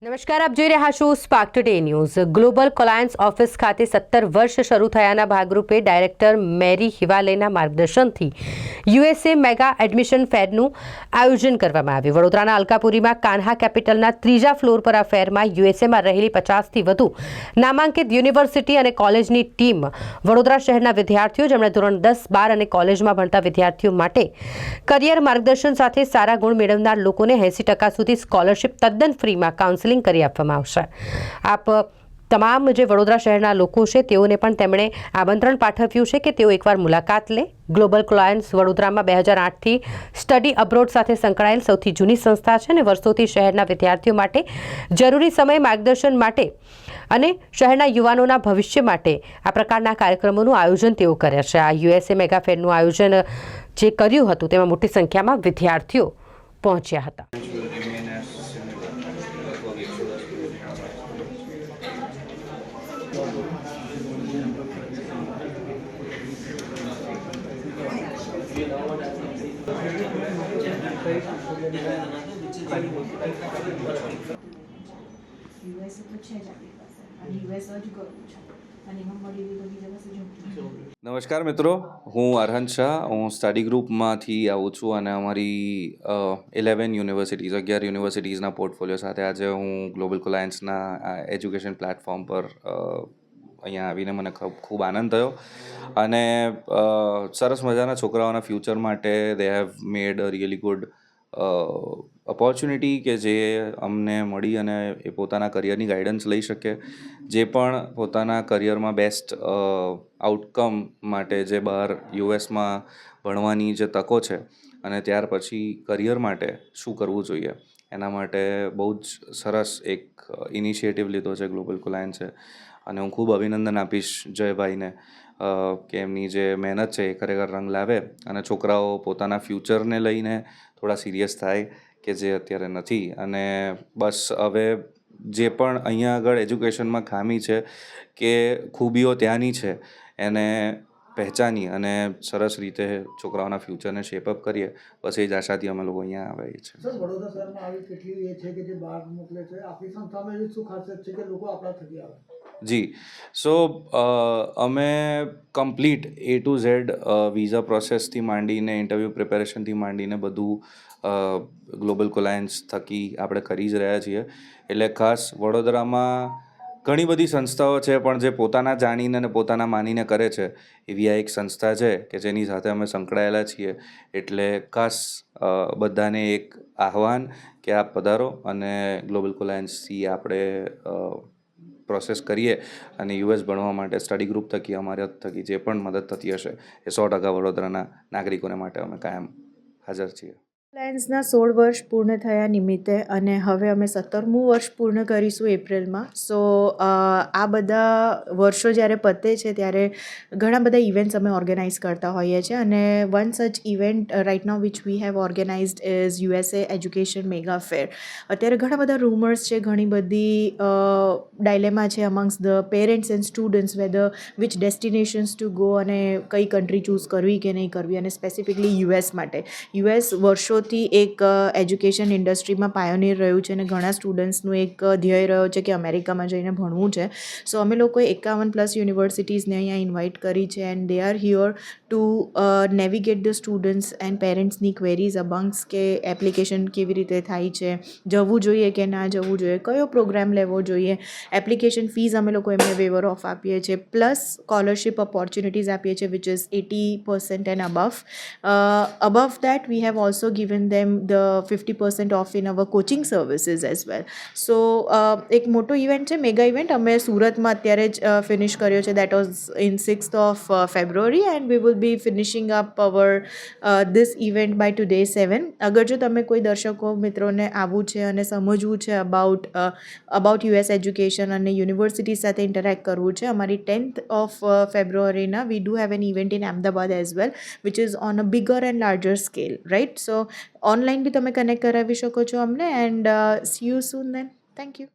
નમસ્કાર, આપ જોઈ રહ્યા છો spark today news. Global કોલાયન્સ office ખાતે 17 વર્ષ શરૂ થયાના ભાગરૂપે ડાયરેક્ટર મેરી હિવાલેના માર્ગદર્શનથી યુએસએ મેગા એડમિશન ફેરનું આયોજન કરવામાં આવ્યું। વડોદરાના અલકાપુરીમાં કાન્હા કેપિટલના ત્રીજા ફ્લોર પર આ ફેરમાં યુએસએમાં રહેલી 50થી વધુ નામાંકિત યુનિવર્સિટી અને કોલેજની ટીમ વડોદરા શહેરના વિદ્યાર્થીઓ જેમણે ધોરણ 10, 12 અને કોલેજમાં ભણતા વિદ્યાર્થીઓ માટે કરિયર માર્ગદર્શન સાથે સારા ગુણ મેળવનાર લોકોને 80% સુધી સ્કોલરશિપ તદ્દન ફ્રીમાં કાઉન્સેલિંગ કરી આપવામાં આવશે। આપ તમામ જે વડોદરા શહેરના લોકો છે તેઓને પણ તેમણે આમંત્રણ પાઠવ્યું છે કે તેઓ એકવાર મુલાકાત લે। ગ્લોબલ કોલાયન્સ વડોદરામાં 2008થી સ્ટડી અબ્રોડ સાથે સંકળાયેલ સૌથી જૂની સંસ્થા છે અને વર્ષોથી શહેરના વિદ્યાર્થીઓ માટે જરૂરી સમય માર્ગદર્શન માટે અને શહેરના યુવાનોના ભવિષ્ય માટે આ પ્રકારના કાર્યક્રમોનું આયોજન તેઓ કરે છે। આ યુએસએ મેગા ફેરનું આયોજન જે કર્યું હતું તેમાં મોટી સંખ્યામાં વિદ્યાર્થીઓ પહોંચ્યા હતા। નમસ્કાર મિત્રો, હું અરહન શાહ। હું સ્ટડી ગ્રુપમાંથી આવું છું અને અમારી 11 યુનિવર્સિટીઝ 11 યુનિવર્સિટીઝના પોર્ટફોલિયો સાથે આજે હું ગ્લોબલ કોલાયન્સના એજ્યુકેશન પ્લેટફોર્મ પર અહીંયા આવીને મને ખૂબ આનંદ થયો અને સરસ મજાના છોકરાઓના ફ્યુચર માટે they have made a really good opportunity કે જે અમને મળી અને એ પોતાના કરિયરની ગાઈડન્સ લઈ શકે। જે પણ પોતાના કરિયરમાં બેસ્ટ આઉટકમ માટે જે બહાર યુએસમાં ભણવાની જે તકો છે અને ત્યાર પછી કરિયર માટે શું કરવું જોઈએ એના માટે બહુ જ સરસ એક ઇનિશિયેટિવ લીધો છે ગ્લોબલ કોલાયન્સે અને હું ખૂબ અભિનંદન આપીશ જયભાઈને કે એમની જે મહેનત છે એ ખરેખર રંગ લાવે અને છોકરાઓ પોતાના ફ્યુચરને લઈને થોડા સિરિયસ થાય કે જે અત્યારે નથી। અને બસ હવે જે પણ અહીંયા આગળ એજ્યુકેશનમાં ખામી છે કે ખૂબીઓ ત્યાંની છે એને પહેચાની અને સરસ રીતે છોકરાઓના ફ્યુચરને શેપઅપ કરીએ, બસ એ જ આશાથી અમે લોકો અહીંયા આવીએ છીએ। સર, વડોદરા શહેરમાં આવી કેટલી એ છે કે જે બહાર મોકલે છે, આપણી સંસ્થામાં એવી શું ખાસિયત છે કે લોકો આપણા થકી આવે? જી, સો અમે complete A to Z visa પ્રોસેસથી માંડીને ઇન્ટરવ્યૂ પ્રિપેરેશનથી માંડીને બધું ગ્લોબલ કોલાયન્સ થકી આપણે કરી જ રહ્યા છીએ। એટલે ખાસ વડોદરામાં ઘણી બધી સંસ્થાઓ છે પણ જે પોતાના જાણીને અને પોતાના માનીને કરે છે એવી આ એક સંસ્થા છે કે જેની સાથે અમે સંકળાયેલા છીએ। એટલે ખાસ બધાને એક આહ્વાન કે આપ પધારો અને ગ્લોબલ કોલાયન્સથી આપણે પ્રોસેસ કરીએ અને યુએસ ભણવા માટે સ્ટડી ગ્રુપ થકી અમારા થકી જે પણ મદદ થતી હશે એ 100% વડોદરાના નાગરિકોને માટે અમે કાયમ હાજર છીએ। કોલાયન્સના 16 વર્ષ પૂર્ણ થયા નિમિત્તે અને હવે અમે 17મું વર્ષ પૂર્ણ કરીશું એપ્રિલમાં। સો આ બધા વર્ષો જ્યારે પતે છે ત્યારે ઘણા બધા ઇવેન્ટ્સ અમે ઓર્ગેનાઇઝ કરતા હોઈએ છીએ અને one such event right now which we have organised is USA education mega fair. અત્યારે ઘણા બધા રૂમર્સ છે, ઘણી બધી ડાયલેમા છે amongst the parents and students whether which destinations to go અને કઈ કન્ટ્રી ચૂઝ કરવી કે નહીં કરવી અને સ્પેસિફિકલી યુએસ માટે। યુએસ વર્ષોથી એક એજ્યુકેશન ઇન્ડસ્ટ્રીમાં પાયોનિયર રહ્યું છે અને ઘણા સ્ટુડન્ટ્સનું એક ધ્યેય રહ્યો છે કે અમેરિકામાં જઈને ભણવું છે। સો અમે લોકોએ 51+ યુનિવર્સિટીઝને અહીંયા ઇન્વાઇટ કરી છે and they are here to navigate the students and પેરેન્ટ્સની ક્વેરીઝ અબંગ્સ કે એપ્લિકેશન કેવી રીતે થાય છે, જવું જોઈએ કે ના જવું જોઈએ, કયો પ્રોગ્રામ લેવો જોઈએ, એપ્લિકેશન ફીઝ અમે લોકો એમને વેવર ઓફ આપીએ છીએ, પ્લસ સ્કોલરશિપ ઓપોર્ચ્યુનિટીઝ આપીએ છીએ which is 80% and above that we have also given them the 50% off in our coaching services as well. So એક મોટો ઇવેન્ટ છે, મેગા ઇવેન્ટ અમે સુરતમાં અત્યારે જ ફિનિશ કર્યો છે. That was in 6th of February and we will be finishing up our this event by today 7. અગર જો તમે કોઈ દર્શકો મિત્રોને આવવું છે અને સમજવું છે અબાઉટ યુએસ એજ્યુકેશન અને યુનિવર્સિટી સાથે ઇન્ટરેક્ટ કરવું છે, અમારી 10th of February ના we do have an event in Ahmedabad as well which is on a bigger and larger scale, right? So online બી તમે કનેક્ટ કરાવી શકો છો અમને and see you soon then. Thank you.